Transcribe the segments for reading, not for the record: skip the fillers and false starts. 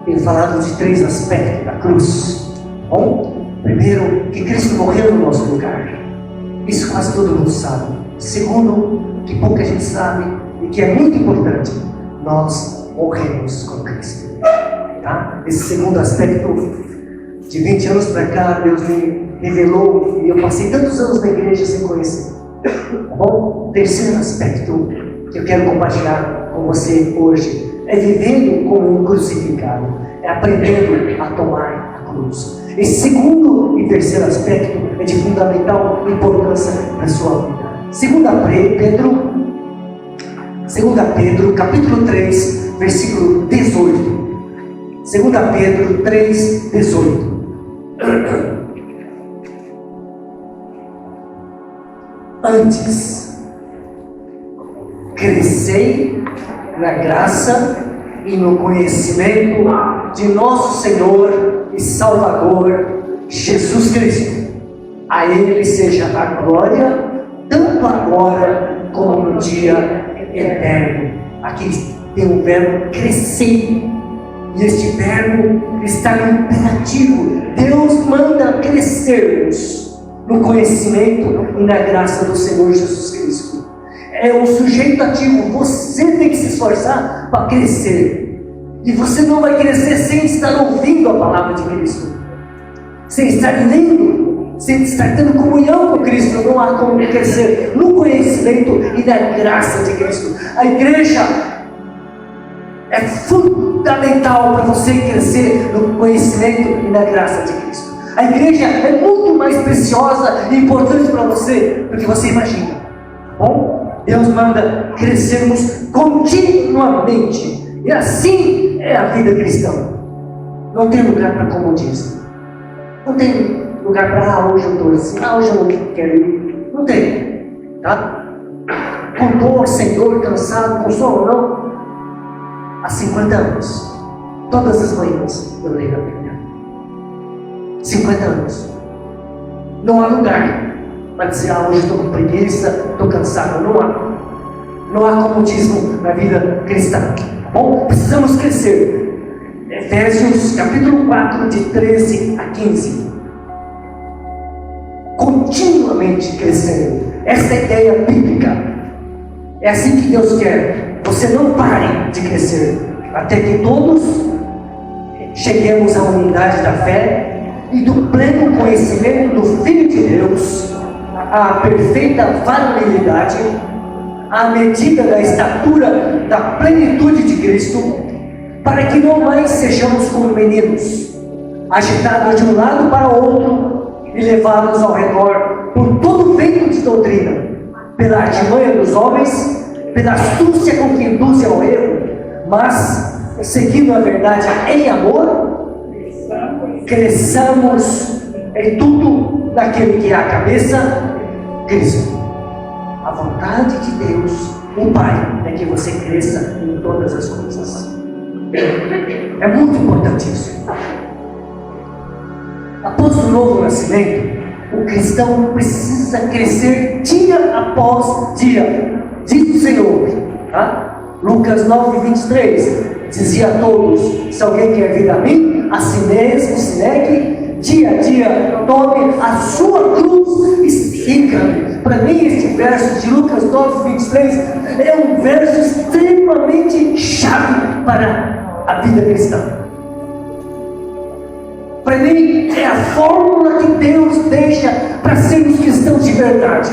tenho falado de 3 aspectos da cruz. Bom, primeiro, que Cristo morreu no nosso lugar. Isso quase todo mundo sabe. Segundo, que pouca gente sabe e que é muito importante, nós morremos com Cristo. Tá? Esse segundo aspecto, de 20 anos para cá, Deus me revelou e eu passei tantos anos na igreja sem conhecer. Tá bom? Terceiro aspecto que eu quero compartilhar com você hoje é vivendo como um crucificado, é aprendendo a tomar a cruz. Esse segundo e terceiro aspecto é de fundamental importância na sua vida. 2 Pedro, capítulo 3, versículo 18. 2 Pedro 3, 18. Antes, crescei na graça e no conhecimento de nosso Senhor e Salvador Jesus Cristo. A Ele seja a glória, tanto agora como no dia eterno. Aqui tem o verbo crescer, e este verbo está no imperativo. Deus manda crescermos no conhecimento e na graça do Senhor Jesus Cristo. É um sujeito ativo. Você tem que se esforçar para crescer, e você não vai crescer sem estar ouvindo a palavra de Cristo, sem estar lendo, sem estar tendo comunhão com Cristo. Não há como crescer no conhecimento e na graça de Cristo. A igreja é fundamental para você crescer no conhecimento e na graça de Cristo. A igreja é muito mais preciosa e importante para você do que você imagina. Bom, Deus manda crescermos continuamente, e assim é a vida cristã. Não tem lugar para comodismo, não tem lugar para hoje eu estou assim, hoje eu não quero ir. Não tem, tá? Com dor, sem dor, cansado, com sono, não. Há 50 anos, todas as manhãs eu leio a Bíblia. 50 anos. Não há lugar para dizer, hoje estou com preguiça, estou cansado. Não há. Não há comodismo na vida cristã. Tá bom? Precisamos crescer. Efésios capítulo 4, de 13 a 15. Continuamente crescendo. Esta é a ideia bíblica. É assim que Deus quer. Você não pare de crescer, até que todos cheguemos à unidade da fé e do pleno conhecimento do Filho de Deus, à perfeita varonilidade, à medida da estatura da plenitude de Cristo, para que não mais sejamos como meninos, agitados de um lado para o outro e levados ao redor por todo vento de doutrina, pela artimanha dos homens, pela astúcia com que induzem ao erro, mas, seguindo a verdade em amor, cresçamos em tudo naquele que é a cabeça, Cristo. A vontade de Deus, o Pai, é que você cresça em todas as coisas. É muito importante isso. Após o novo nascimento, o cristão precisa crescer dia após dia. Diz o Senhor, tá? Lucas 9, 23, dizia a todos: se alguém quer vir a mim, a si mesmo se negue, dia a dia tome a sua cruz e siga-me. Para mim, este verso de Lucas 9, 23 é um verso extremamente chave para a vida cristã. Para mim, é a fórmula que Deus deixa para sermos cristãos de verdade.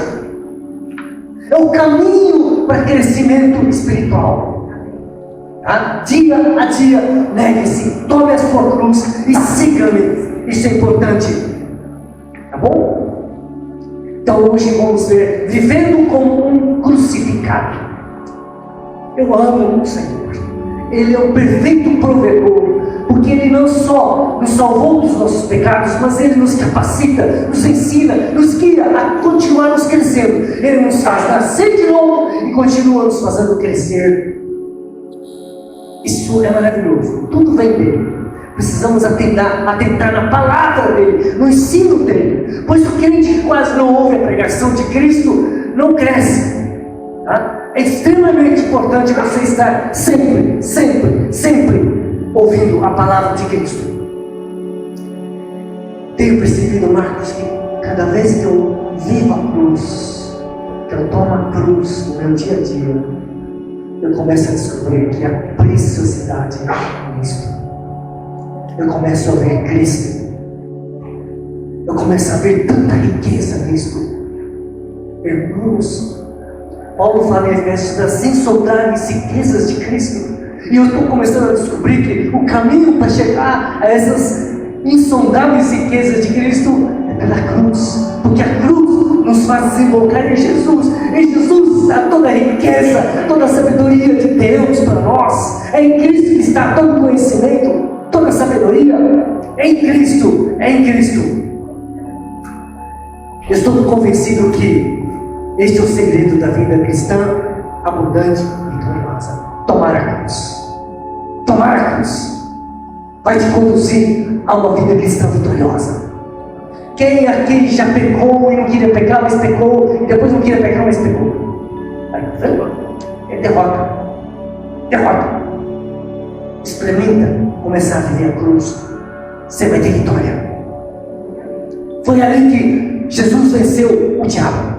É o caminho para crescimento espiritual. Tá? Dia a dia, negue-se, tome a sua cruz e siga-me. Isso é importante. Tá bom? Então hoje vamos ver, vivendo como um crucificado. Eu amo o Senhor. Ele é o perfeito provedor, porque Ele não só nos salvou dos nossos pecados, mas Ele nos capacita, nos ensina, nos guia a continuarmos crescendo. Ele nos faz nascer de novo e continua nos fazendo crescer. Isso é maravilhoso. Tudo vem dele. Precisamos atentar na palavra dele, no ensino dele, pois o crente que quase não ouve a pregação de Cristo não cresce. Tá? É extremamente importante você estar sempre ouvindo a palavra de Cristo. Tenho percebido, Marcos, que cada vez que eu vivo a cruz, que eu tomo a cruz no meu dia a dia, eu começo a descobrir que a preciosidade é Cristo. Eu começo a ver Cristo. Eu começo a ver tanta riqueza nisto. Irmãos, Paulo fala em Efésios das insondáveis riquezas de Cristo. E eu estou começando a descobrir que o caminho para chegar a essas insondáveis riquezas de Cristo é pela cruz. Porque a cruz nos faz desembocar em Jesus. Em Jesus está toda a riqueza, toda a sabedoria de Deus para nós. É em Cristo que está todo o conhecimento, toda a sabedoria. É em Cristo, é em Cristo. Eu estou convencido que este é o segredo da vida cristã abundante e vitoriosa. Tomar a cruz. Tomar a cruz vai te conduzir a uma vida cristã vitoriosa. Quem aqui já pecou e não queria pecar, mas pecou, e depois não queria pecar, mas pecou? É derrota. Derrota. Experimenta começar a viver a cruz. Você vai ter vitória. Foi ali que Jesus venceu o diabo.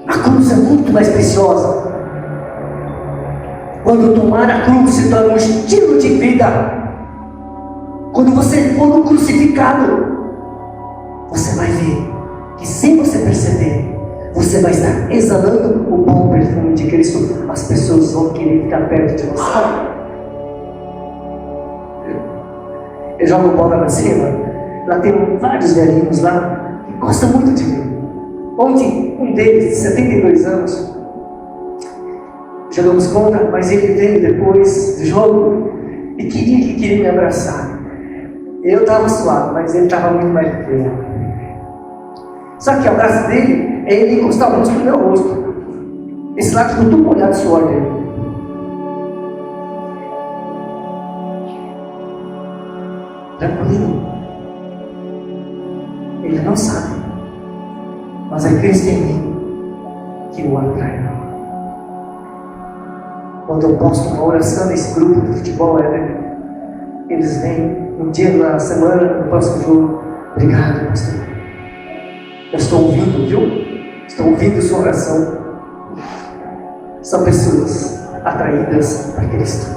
A cruz é muito mais preciosa. Quando tomar a cruz se torna um estilo de vida. Quando você for no crucificado, você vai ver que, sem você perceber, você vai estar exalando o bom perfume de Cristo. As pessoas vão querer ficar perto de você. Eu jogo bola na cima. Lá tem vários velhinhos lá que gostam muito de mim. Ontem, um deles, de 72 anos, jogamos contra, mas ele veio depois do jogo e queria me abraçar. Eu estava suado, mas ele estava muito mais do que eu. Só que o abraço dele é ele encostar o rosto no meu rosto. Esse lado ficou tudo molhado de suor dele. Tranquilo. Ele não sabe, mas é Cristo em mim que o atrai. Quando eu posto uma oração nesse grupo de futebol, eles vêm um dia na semana, no próximo jogo. Obrigado, pastor. Eu estou ouvindo, viu? Estou ouvindo sua oração. São pessoas atraídas para Cristo.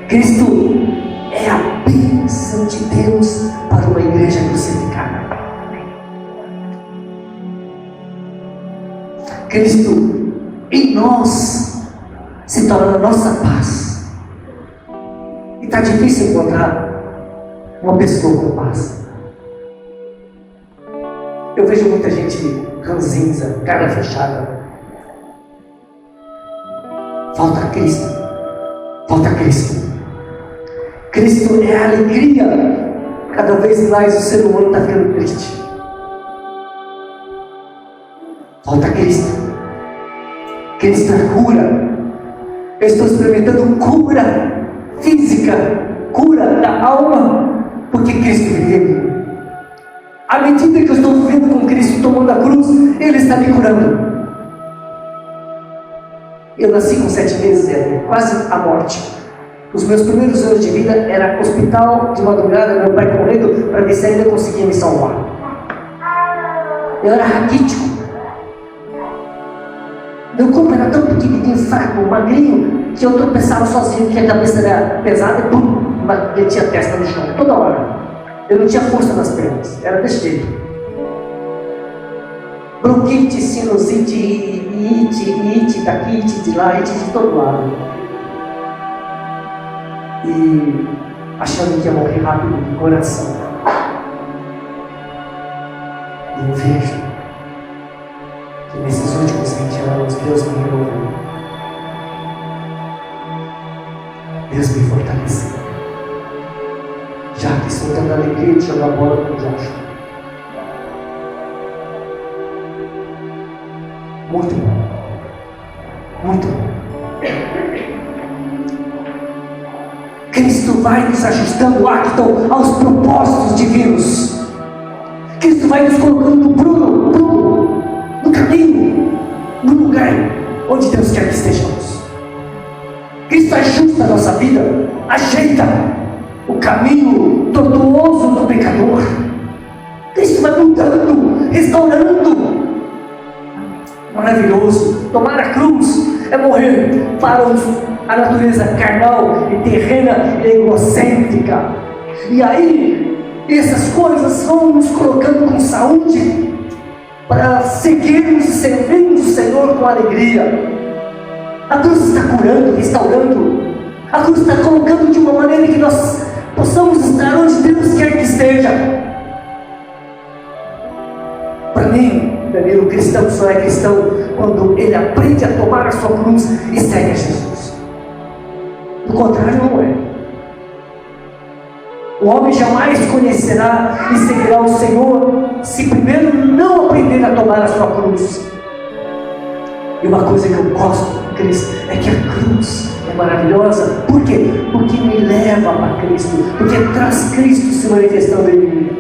Cristo é a bênção de Deus para uma igreja crucificada. Cristo em nós se torna a nossa paz. E está difícil encontrar uma pessoa com paz. Eu vejo muita gente ranzinza, cara fechada. Falta Cristo. Falta Cristo. Cristo é a alegria. Cada vez mais o ser humano está ficando triste. Falta Cristo. Cristo é cura. Eu estou experimentando cura física, cura da alma, porque Cristo vive em mim. À medida que eu estou vivendo com Cristo, tomando a cruz, Ele está me curando. Eu nasci com 7 meses, quase a morte. Os meus primeiros anos de vida era hospital de madrugada, meu pai correndo para ver se ainda conseguia me salvar. Eu era raquítico. Meu corpo era tão pequenininho, fraco, magrinho, que eu tropeçava sozinho, que a cabeça era pesada e pum, metia a testa no chão, toda hora. Eu não tinha força nas pernas, era desse jeito. Bronquite, sinusite, ite daqui, ite de lá, ite de todo lado. E achando que ia morrer rápido de coração. E eu vejo que nesses últimos 20 anos Deus me renovou. Deus me fortaleceu. Já que estou tendo a alegria de jogar bola com o Joshua. Muito bom. Muito bom. Cristo vai nos ajustando, Acton, aos propósitos divinos. Cristo vai nos colocando no prumo, no caminho, no lugar onde Deus quer que estejamos. Cristo ajusta a nossa vida, ajeita o caminho tortuoso do pecador. Cristo vai mudando, restaurando. Maravilhoso. Tomar a cruz é morrer para a natureza carnal e terrena e egocêntrica. E aí, essas coisas vão nos colocando com saúde para seguirmos e servirmos o Senhor com alegria. A cruz está curando, restaurando. A cruz está colocando de uma maneira que nós possamos estar onde Deus quer que esteja. Para mim, o cristão só é cristão quando ele aprende a tomar a sua cruz e segue a Jesus. Do contrário, não é. O homem jamais conhecerá e seguirá o Senhor se primeiro não aprender a tomar a sua cruz. E uma coisa que eu gosto de Cristo é que a cruz é maravilhosa. Por quê? Porque me leva para Cristo, porque traz Cristo se manifestando em mim.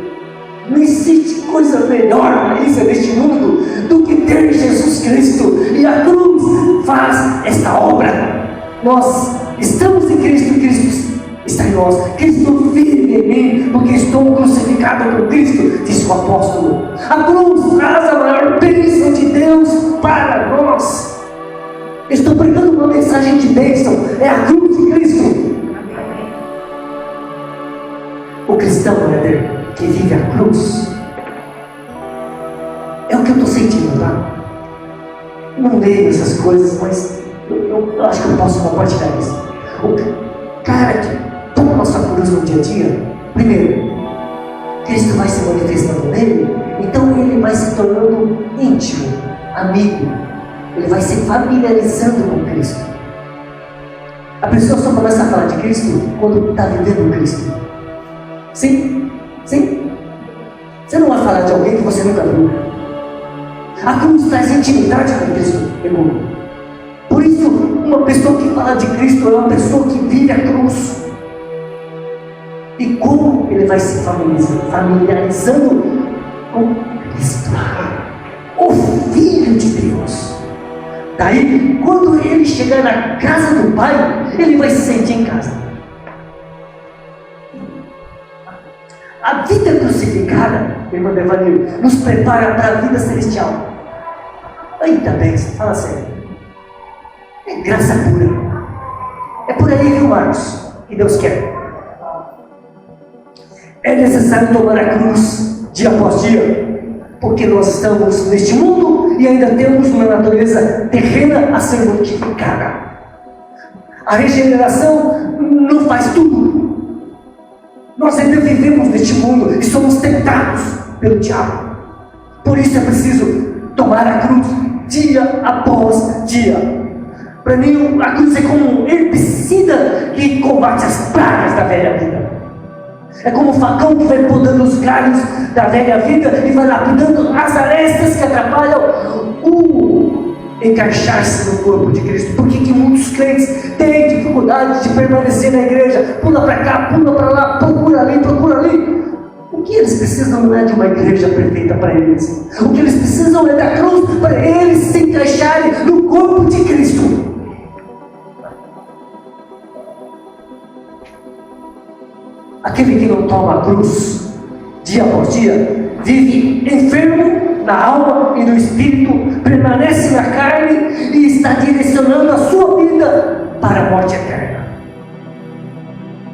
Não existe coisa melhor neste mundo do que ter Jesus Cristo, e a cruz faz esta obra. Nós estamos em Cristo, Cristo está em nós, Cristo vive em mim, porque estou crucificado com Cristo, disse o apóstolo. A cruz traz a maior bênção de Deus para nós. Estou pregando uma mensagem de bênção, é a cruz de Cristo. O cristão que vive a cruz é o que eu estou sentindo, tá? Não leio essas coisas, mas eu acho que eu posso compartilhar isso. O cara que toma a sua cruz no dia a dia, primeiro, Cristo vai se manifestando nele, então ele vai se tornando íntimo, amigo, ele vai se familiarizando com Cristo. A pessoa só começa a falar de Cristo quando está vivendo Cristo. Sim? Sim? Você não vai falar de alguém que você nunca viu. A cruz traz intimidade com Cristo, irmão. Por isso, uma pessoa que fala de Cristo é uma pessoa que vive a cruz. E como ele vai se familiarizando com Cristo, o Filho de Deus. Daí, quando ele chegar na casa do Pai, ele vai se sentir em casa. A vida crucificada, irmã Devanil, nos prepara para a vida celestial. Ainda bem, você fala sério. É graça pura. É por aí, viu, Marcos, que Deus quer. É necessário tomar a cruz dia após dia, porque nós estamos neste mundo e ainda temos uma natureza terrena a ser mortificada. A regeneração não faz tudo. Nós ainda vivemos neste mundo e somos tentados pelo diabo. Por isso é preciso tomar a cruz dia após dia. Para mim, a cruz é como um herbicida que combate as pragas da velha vida. É como um facão que vai podando os galhos da velha vida e vai lapidando as arestas que atrapalham o encaixar-se no corpo de Cristo. Por que muitos crentes têm dificuldade de permanecer na igreja? Pula para cá, pula para lá, procura ali, procura ali. O que eles precisam não é de uma igreja perfeita para eles. O que eles precisam é da cruz para eles se encaixarem no corpo de Cristo. Aquele que não toma a cruz dia após dia vive enfermo na alma e no espírito, permanece na carne e está direcionando a sua vida para a morte eterna.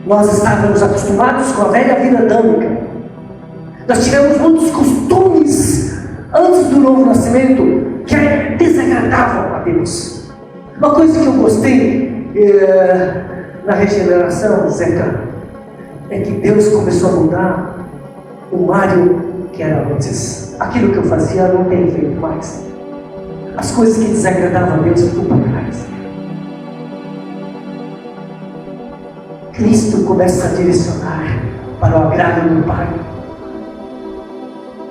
Nós estávamos acostumados com a velha vida adâmica. Nós tivemos muitos costumes antes do novo nascimento que desagradavam a Deus. Uma coisa que eu gostei na regeneração, Zeca, é que Deus começou a mudar o Mário que era antes. Aquilo que eu fazia eu não tenho feito mais. As coisas que desagradavam a Deus eu fui para trás. Cristo começa a direcionar para o agrado do Pai.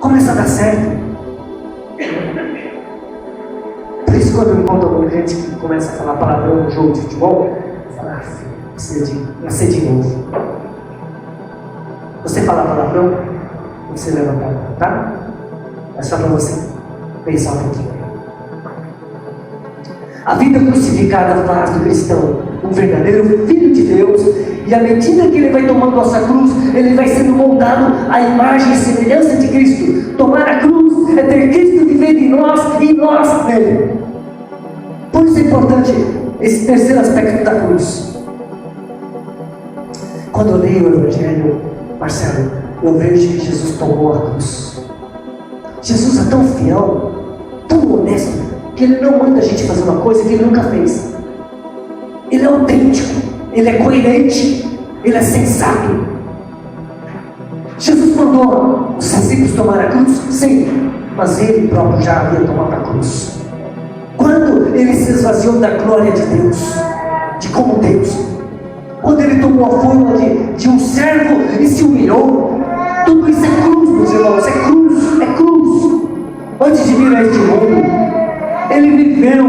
Começa a dar certo. Por isso, quando eu encontro algum gente que começa a falar palavrão no jogo de futebol, eu falo, nascer de novo. Você fala palavrão, você leva para lá, tá? É só para você pensar um pouquinho. A vida crucificada faz do cristão um verdadeiro Filho de Deus, e à medida que ele vai tomando nossa cruz, ele vai sendo moldado à imagem e semelhança de Cristo. Tomar a cruz é ter Cristo vivendo em nós e nós nele. Por isso é importante esse terceiro aspecto da cruz. Quando eu leio o Evangelho, Marcelo, eu vejo que Jesus tomou a cruz. Jesus é tão fiel, tão honesto, que ele não manda a gente fazer uma coisa que ele nunca fez. Ele é autêntico, ele é coerente, ele é sensato. Jesus mandou os discípulos tomar a cruz? Sim, mas ele próprio já havia tomado a cruz. Quando ele se esvaziou da glória de Deus, de como Deus, quando ele tomou a forma de um servo e se humilhou, tudo isso é cruz, meus irmãos, é cruz, é cruz. Antes de vir a este mundo, ele viveu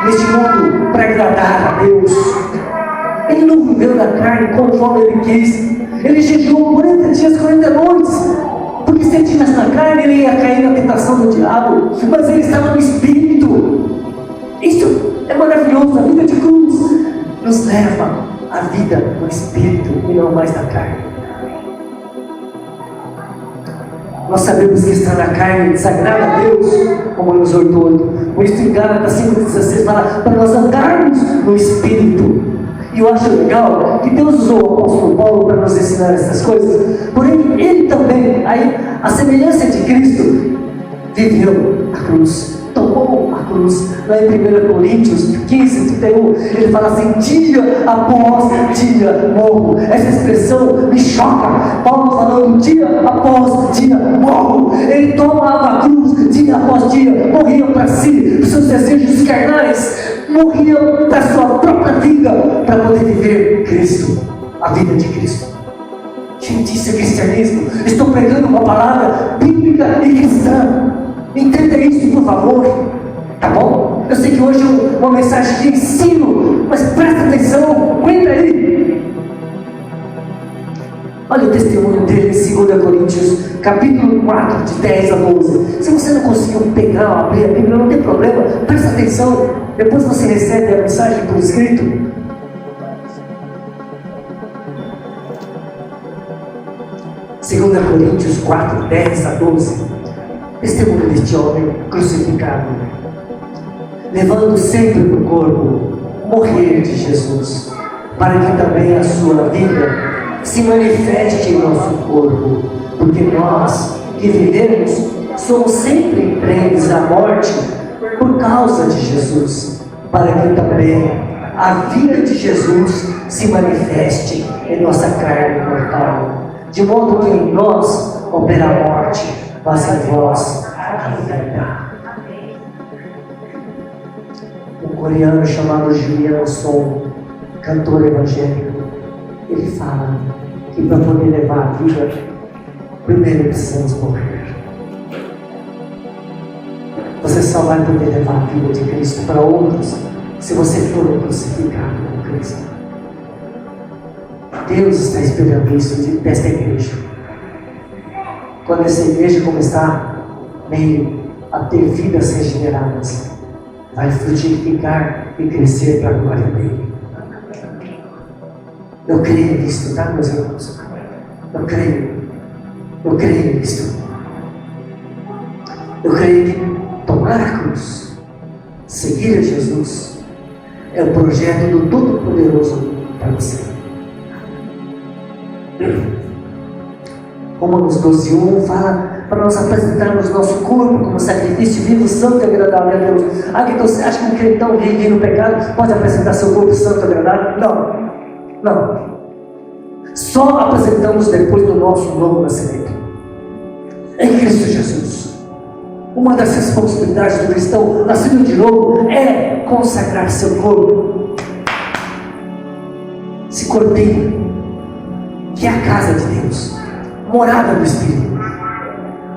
neste mundo para agradar a Deus. Ele não viveu na carne conforme ele quis. Ele jejuou 40 dias, 40 noites, porque se ele estivesse na carne, ele ia cair na tentação do diabo, mas ele estava no Espírito. Isso é maravilhoso. A vida de cruz nos leva à vida no Espírito e não mais na carne. Nós sabemos que estar na carne desagrada a Deus, como nos 8:8. Por isso em Gálatas 5:16 fala para nós andarmos no Espírito. E eu acho legal que Deus usou o apóstolo Paulo para nos ensinar essas coisas. Porém, ele também, aí, a semelhança de Cristo, viveu a cruz, tomou a cruz. Lá em 1 Coríntios 15:31, ele fala assim: dia após dia morro. Essa expressão me choca. Paulo falando dia após dia morro. Ele tomava a cruz dia após dia, morria para si, para os seus desejos carnais, morria para a sua própria vida, para poder viver Cristo, a vida de Cristo. Gente, isso é cristianismo. Estou pregando uma palavra bíblica e cristã. Entenda isso, por favor. Tá bom? Eu sei que hoje é uma mensagem de ensino, mas presta atenção, aguenta aí. Olha o testemunho dele em 2 Coríntios, capítulo 4, de 10 a 12. Se você não conseguiu pegar ou abrir a Bíblia, não tem problema, presta atenção. Depois você recebe a mensagem por escrito. 2 Coríntios 4, 10 a 12. Testemunho deste homem crucificado, levando sempre no corpo o morrer de Jesus, para que também a sua vida se manifeste em nosso corpo, porque nós que vivemos somos sempre entregues à morte por causa de Jesus, para que também a vida de Jesus se manifeste em nossa carne mortal, de modo que em nós opera a morte, mas em vós a vida. Um coreano chamado Julian Song, cantor evangélico, ele fala que para poder levar a vida, primeiro precisamos morrer. Você só vai poder levar a vida de Cristo para outros se você for crucificado com Cristo. Deus está esperando isso desta igreja. Quando essa igreja começar meio a ter vidas regeneradas, vai frutificar e crescer para a glória dele. Eu creio nisso, tá, meus irmãos? Eu creio nisso. Eu creio que tomar a cruz, seguir a Jesus, é o projeto do Todo-Poderoso para você. Romanos 12:1 fala para nós apresentarmos nosso corpo como sacrifício vivo, santo e agradável a Deus. Que você acha que um crentão vive no pecado pode apresentar seu corpo santo e agradável? Não. Só apresentamos depois do nosso novo nascimento em Cristo Jesus. Uma das responsabilidades do cristão nascido de novo é consagrar seu corpo, esse corpinho que é a casa de Deus, morada do Espírito.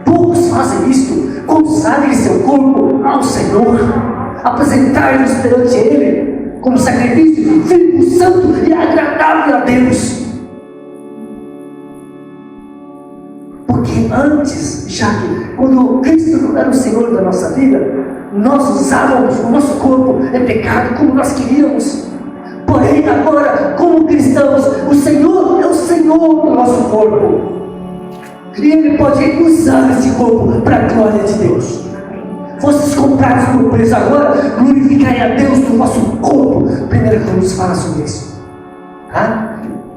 Poucos fazem isto. Consagre seu corpo ao Senhor, apresentar-nos perante Ele como sacrifício vivo, santo e agradável a Deus. Porque antes, já que quando Cristo não era o Senhor da nossa vida, nós usávamos o nosso corpo em pecado como nós queríamos. Porém, Porém, agora, como cristãos, o Senhor é o Senhor do nosso corpo. E Ele pode usar esse corpo para a glória de Deus. Fostes comprados por preço, agora glorificai a Deus do vosso corpo. 1 Coríntios fala sobre isso.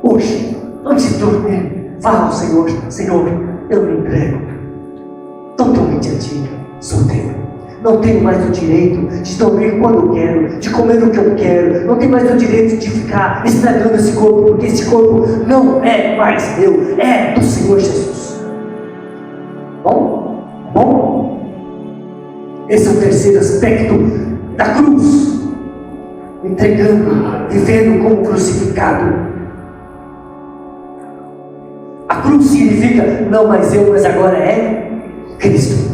Hoje, antes de dormir, fala ao Senhor: Senhor, eu me entrego totalmente a Ti. Sou Teu. Não tenho mais o direito de dormir quando eu quero, de comer o que eu quero. Não tenho mais o direito de ficar estragando esse corpo, porque esse corpo não é mais meu, é do Senhor Jesus. Bom? Esse é o terceiro aspecto da cruz. Entregando, vivendo como crucificado. A cruz significa não mais eu, mas agora é Cristo.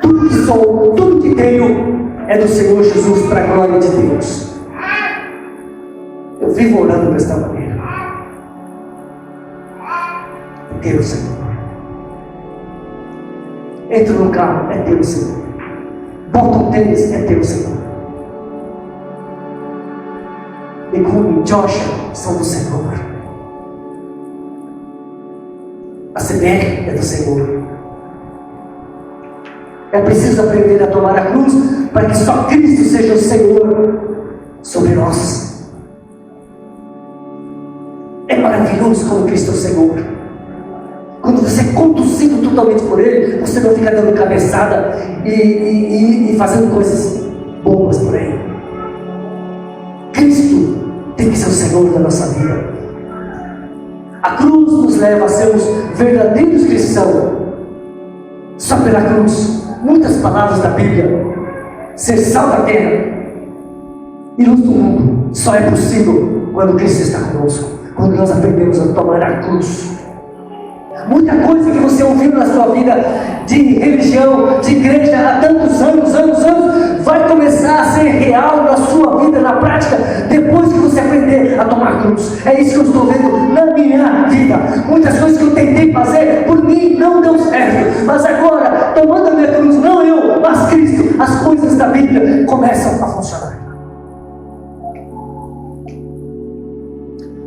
Tudo que sou, tudo que tenho é do Senhor Jesus, para a glória de Deus. Eu vivo orando desta maneira. Deus, Senhor. Entro no carro, é Teu, Senhor. Bota um tênis, é Teu, Senhor. Legume, Joshua, são do Senhor. A CBR é do Senhor. É preciso aprender a tomar a cruz, para que só Cristo seja o Senhor sobre nós. É maravilhoso como Cristo é o Senhor. Quando você é conduzido totalmente por Ele, você não fica dando cabeçada e fazendo coisas boas por aí. Cristo tem que ser o Senhor da nossa vida. A cruz nos leva a sermos verdadeiros cristãos. Só pela cruz. Muitas palavras da Bíblia: ser sal da terra e luz do mundo, só é possível quando Cristo está conosco, quando nós aprendemos a tomar a cruz. Muita coisa que você ouviu na sua vida de religião, de igreja há tantos anos, vai começar a ser real na sua vida, na prática, depois que você aprender a tomar a cruz. É isso que eu estou vendo na minha vida. Muitas coisas que eu tentei fazer por mim não deu certo, mas agora, tomando a minha cruz, não eu, mas Cristo, as coisas da Bíblia começam a funcionar.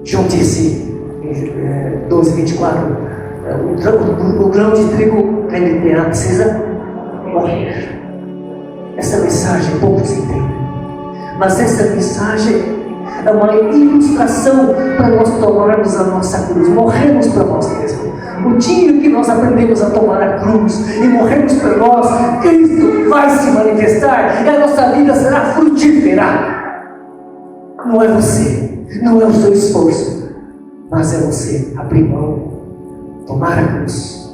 João disse em 12:24, o grão de trigo para ele terá precisa morrer. Essa mensagem poucos entendem, mas essa mensagem é uma ilustração para nós tomarmos a nossa cruz, morremos para nós mesmos. O dia que nós aprendemos a tomar a cruz e morremos para nós, Cristo vai se manifestar e a nossa vida será frutífera. Não é você, não é o seu esforço, mas é você abrir mão, tomar a cruz.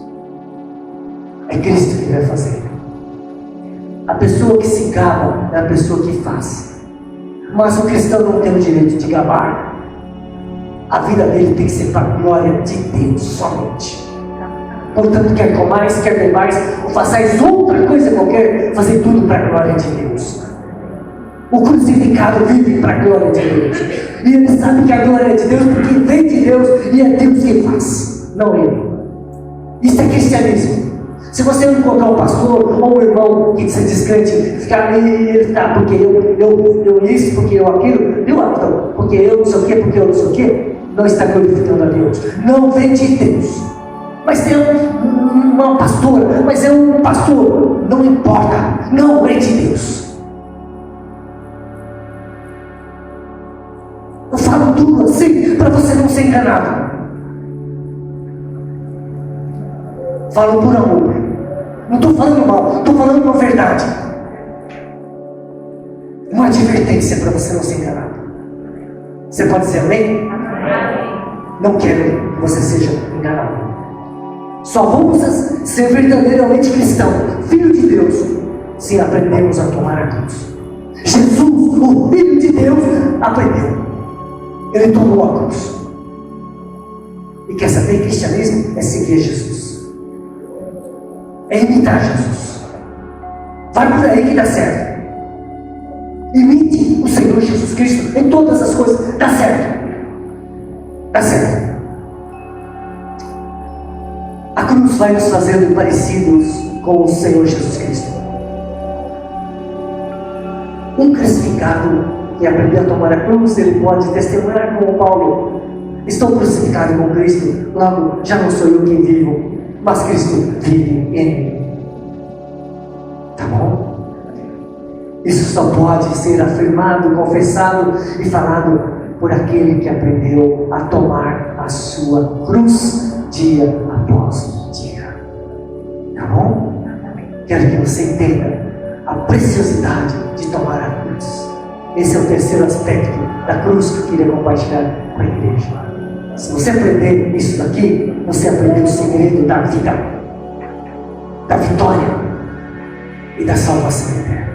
É Cristo que vai fazer. A pessoa que se gaba é a pessoa que faz, mas o cristão não tem o direito de gabar. A vida dele tem que ser para a glória de Deus somente. Portanto, quer comais, quer bebais, ou façais outra coisa qualquer, fazer tudo para a glória de Deus. O crucificado vive para a glória de Deus, e ele sabe que a glória é de Deus porque vem de Deus e é Deus quem faz, não ele. Isso é cristianismo. Se você encontrar um pastor ou um irmão que se descrente, ficar porque eu isso, porque eu aquilo, viu, então, porque eu não sei o que, porque eu não sei o que, não está glorificando a Deus, não vem de Deus. Mas tem uma pastora, mas é um pastor, não importa, não é de Deus. Eu falo tudo assim para você não ser enganado. Falo por amor, não estou falando mal, estou falando uma verdade, uma advertência para você não ser enganado. Você pode dizer amém? Não quero que você seja enganado. Só vamos ser verdadeiramente cristão, filho de Deus, se aprendemos a tomar a cruz. Jesus, o Filho de Deus, aprendeu. Ele tomou a cruz. E quer saber, cristianismo é seguir Jesus, é imitar Jesus. Vai por aí que dá certo. Imite o Senhor Jesus Cristo em todas as coisas. Dá certo. Dá certo. A cruz vai nos fazendo parecidos com o Senhor Jesus Cristo. Um crucificado que aprendeu a tomar a cruz, ele pode testemunhar como Paulo: estou crucificado com Cristo, logo já não sou eu quem vivo, mas Cristo vive em mim. Tá bom? Isso só pode ser afirmado, confessado e falado por aquele que aprendeu a tomar a sua cruz dia após dia. Tá bom? Quero que você entenda a preciosidade de tomar a cruz. Esse é o terceiro aspecto da cruz que eu queria compartilhar com a igreja. Se você aprender isso daqui, você aprendeu o segredo da vida, da vitória e da salvação eterna.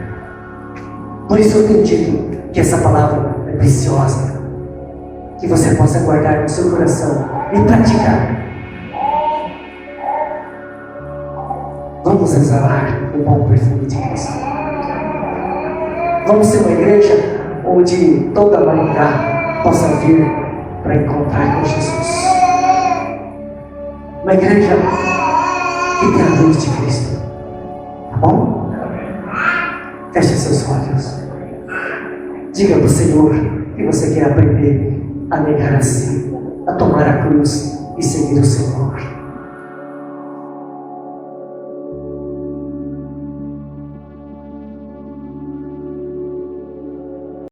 Por isso eu tenho dito que essa palavra é preciosa, que você possa guardar no seu coração e praticar. Vamos exalar o bom perfume de Cristo. Vamos ser uma igreja onde toda a humanidade possa vir para encontrar com Jesus. Uma igreja que tem a luz de Cristo. Tá bom? Feche seus olhos. Diga para o Senhor que você quer aprender a negar a si, a tomar a cruz e seguir o Senhor.